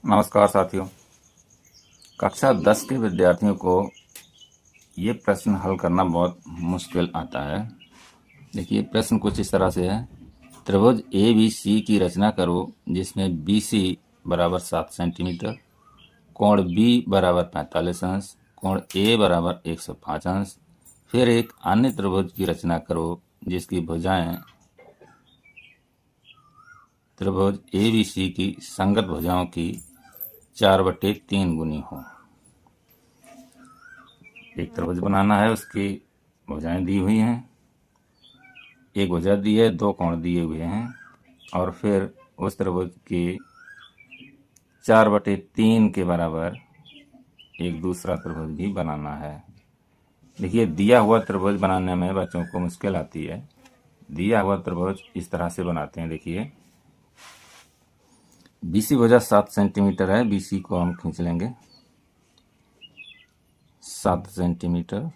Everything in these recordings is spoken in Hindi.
नमस्कार साथियों। कक्षा 10 के विद्यार्थियों को ये प्रश्न हल करना बहुत मुश्किल आता है। देखिए प्रश्न कुछ इस तरह से है। त्रिभुज ए बी सी की रचना करो जिसमें बी सी बराबर 7 सेंटीमीटर, कोण बी बराबर 45 अंश, कोण ए बराबर 105 अंश। फिर एक अन्य त्रिभुज की रचना करो जिसकी भुजाएं त्रिभुज ए बी सी की संगत भुजाओं की 4/3 गुनी हो। एक त्रिभुज बनाना है, उसकी भुजाएं दी हुई हैं, एक भुजा दी है, दो कोण दिए हुए हैं, और फिर उस त्रिभुज की 4/3 के बराबर एक दूसरा त्रिभुज भी बनाना है। देखिए दिया हुआ त्रिभुज बनाने में बच्चों को मुश्किल आती है। दिया हुआ त्रिभुज इस तरह से बनाते हैं। देखिए बीसी भुजा 7 सेंटीमीटर है, बीसी को हम खींच लेंगे 7 सेंटीमीटर।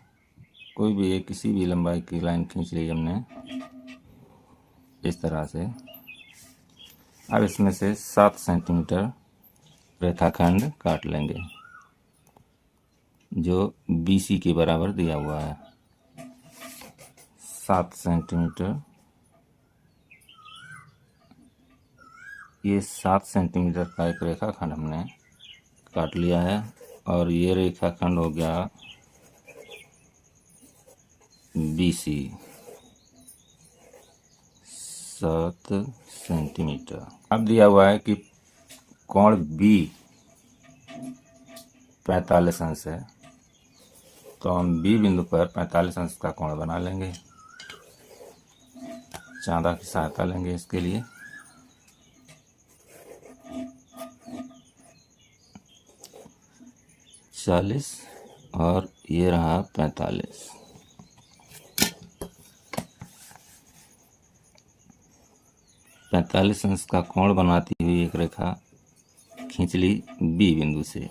कोई भी एक किसी भी लंबाई की लाइन खींच ली हमने इस तरह से। अब इसमें से 7 सेंटीमीटर रेखाखंड काट लेंगे जो BC के बराबर दिया हुआ है। 7 सेंटीमीटर, ये 7 सेंटीमीटर का एक रेखाखंड हमने काट लिया है, और ये रेखाखंड हो गया BC 7 सेंटीमीटर। अब दिया हुआ है कि कोण B 45 अंश है, तो हम B बिंदु पर 45 अंश का कोण बना लेंगे। चांदा की सहायता लेंगे इसके लिए। चालीस और ये रहा 45। पैंतालीस अंश का कोण बनाती हुई एक रेखा खींच ली B बिंदु से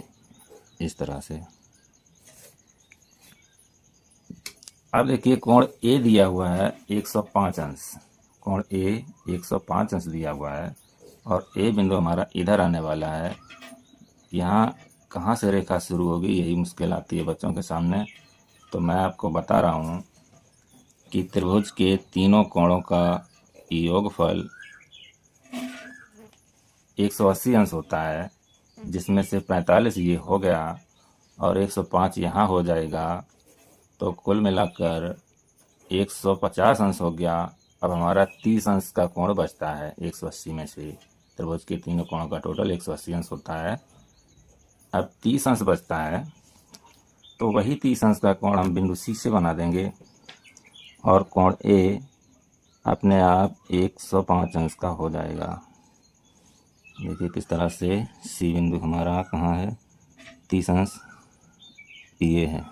इस तरह से। अब देखिए कोण A दिया हुआ है 105 अंश। कोण A 105 अंश दिया हुआ है, और A बिंदु हमारा इधर आने वाला है। यहाँ कहाँ से रेखा शुरू होगी यही मुश्किल आती है बच्चों के सामने। तो मैं आपको बता रहा हूँ कि त्रिभुज के तीनों कोणों का योगफल 180 अंश होता है, जिसमें से 45 ये हो गया और 105 यहाँ हो जाएगा, तो कुल मिलाकर 150 अंश हो गया। अब हमारा 30 अंश का कोण बचता है 180 में से। त्रिभुज के तीनों कोणों का टोटल 180 अंश होता है। अब 30 अंश बचता है, तो वही 30 अंश का कोण हम बिंदु C से बना देंगे, और कोण A अपने आप 105 अंश का हो जाएगा। देखिए किस तरह से C बिंदु हमारा कहाँ है, 30 अंश ये है।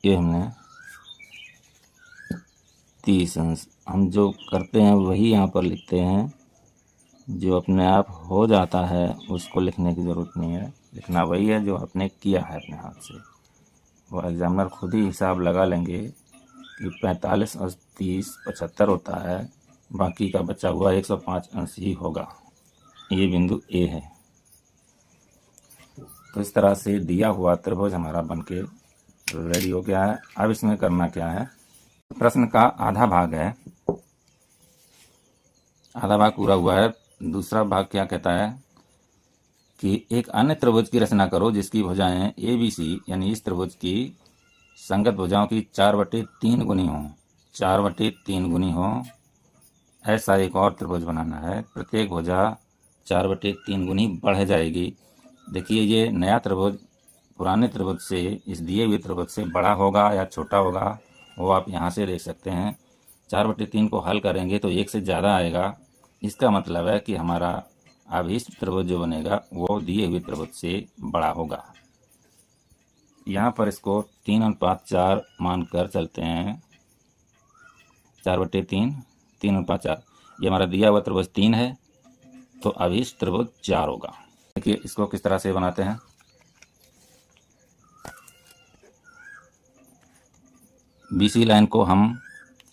ये हमने 30 अंश, हम जो करते हैं वही यहाँ पर लिखते हैं। जो अपने आप हो जाता है उसको लिखने की ज़रूरत नहीं है, लिखना वही है जो आपने किया है अपने हाथ से। वो एग्जामिनर खुद ही हिसाब लगा लेंगे कि 45 और 30 75 होता है, बाकी का बचा हुआ 105 अंश ही होगा। ये बिंदु A है। तो इस तरह से दिया हुआ त्रिभुज हमारा बनके रेडी हो गया है। अब इसमें करना क्या है, प्रश्न का आधा भाग है, आधा भाग पूरा हुआ है। दूसरा भाग क्या कहता है कि एक अन्य त्रिभुज की रचना करो जिसकी भुजाएं ABC यानी इस त्रिभुज की संगत भुजाओं की 4/3 गुनी हो। 4/3 गुनी हो ऐसा एक और त्रिभुज बनाना है। प्रत्येक भुजा 4/3 गुनी बढ़ जाएगी। देखिए ये नया त्रिभुज पुराने त्रिभुज से, इस दिए हुए त्रिभुज से बड़ा होगा या छोटा होगा वो आप यहाँ से देख सकते हैं। 4/3 को हल करेंगे तो 1 से ज़्यादा आएगा। इसका मतलब है कि हमारा अभीष्ट त्रिभुज जो बनेगा वो दिए हुए त्रिभुज से बड़ा होगा। यहाँ पर इसको 3:4 मानकर चलते हैं। 4/3 3:4, ये हमारा दिया हुआ त्रिभुज 3 है, तो अभीष्ट त्रिभुज 4 होगा। देखिए इसको किस तरह से बनाते हैं। बीसी लाइन को हम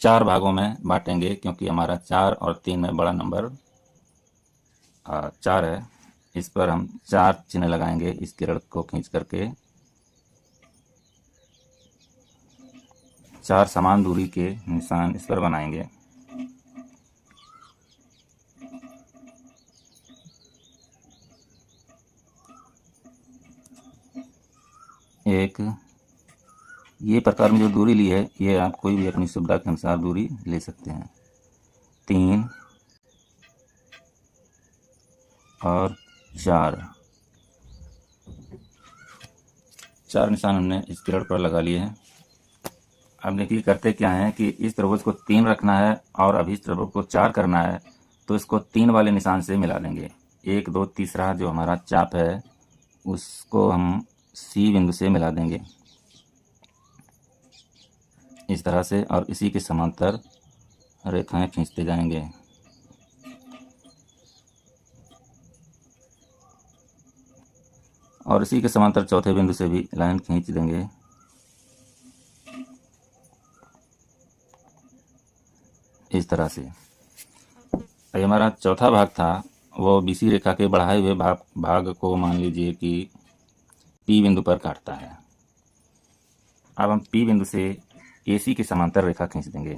4 भागों में बांटेंगे, क्योंकि हमारा 4 और 3 में बड़ा नंबर 4 है। इस पर हम 4 चिन्ह लगाएंगे इस किरण को खींच करके। 4 समान दूरी के निशान इस पर बनाएंगे। एक ये प्रकार में जो दूरी ली है, ये आप कोई भी अपनी सुविधा के अनुसार दूरी ले सकते हैं। 3 और 4 निशान हमने इस किरण पर लगा लिए हैं। अब देखिए करते क्या है कि इस त्रिभुज को 3 रखना है और अभी इस त्रिभुज को 4 करना है, तो इसको 3 वाले निशान से मिला देंगे। 1 2 तीसरा जो हमारा चाप है उसको हम सी बिंदु से मिला देंगे इस तरह से, और इसी के समांतर रेखाएं खींचते जाएंगे। और इसी के समांतर चौथे बिंदु से भी लाइन खींच देंगे। इस तरह से ये हमारा चौथा भाग था, वो बीसी रेखा के बढ़ाए हुए भाग को मान लीजिए कि पी बिंदु पर काटता है। अब हम पी बिंदु से एसी के समांतर रेखा खींच देंगे।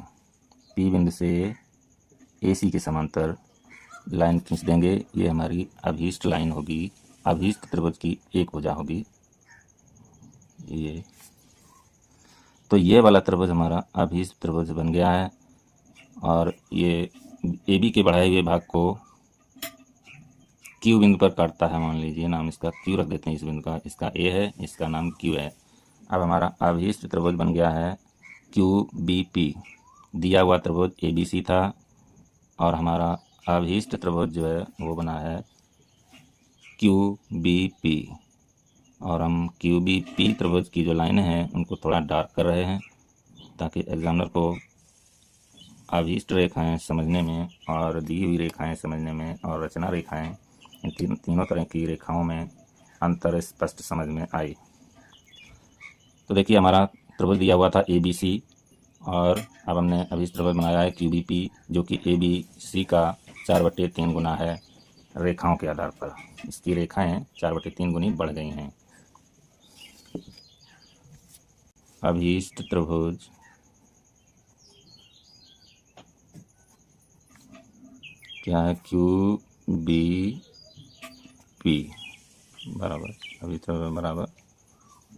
पी बिंदु से एसी के समांतर लाइन खींच देंगे। ये हमारी अभीष्ट लाइन होगी, अभीष्ट त्रिभुज की एक भुजा होगी ये। तो ये वाला त्रिभुज हमारा अभीष्ट त्रिभुज बन गया है। और ये ए बी के बढ़ाए हुए भाग को क्यू बिंदु पर काटता है। मान लीजिए नाम इसका क्यू रख देते हैं इस बिंदु का, इसका ए है, इसका नाम क्यू है। अब हमारा अभीष्ट त्रिभुज बन गया है क्यू बी पी। दिया हुआ त्रिभुज ए बी सी था और हमारा अभीष्ट त्रिभुज जो है वो बना है क्यू बी पी। और हम क्यू बी पी त्रिभुज की जो लाइनें हैं उनको थोड़ा डार्क कर रहे हैं, ताकि एग्जामिनर को अभीष्ट रेखाएं समझने में और दी हुई रेखाएं समझने में और रचना रेखाएं, इन तीनों तरह की रेखाओं में अंतर स्पष्ट समझ में आए। तो देखिए हमारा त्रिभुज दिया हुआ था ए बी सी, और अब हमने अभीष्ट त्रिभुज बनाया है क्यू बी पी, जो कि ए बी सी का 4/3 गुना है रेखाओं के आधार पर। इसकी रेखाएं 4/3 गुनी बढ़ गई हैं। अभीष्ट त्रिभुज क्या है, क्यू बी पी बराबर अभीष्ट त्रिभुज बराबर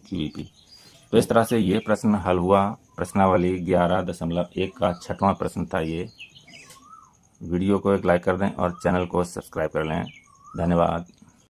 क्यू बी पी। तो इस तरह से ये प्रश्न हल हुआ। प्रश्नावली 11.1 का 6वां प्रश्न था ये। वीडियो को एक लाइक कर दें और चैनल को सब्सक्राइब कर लें। धन्यवाद।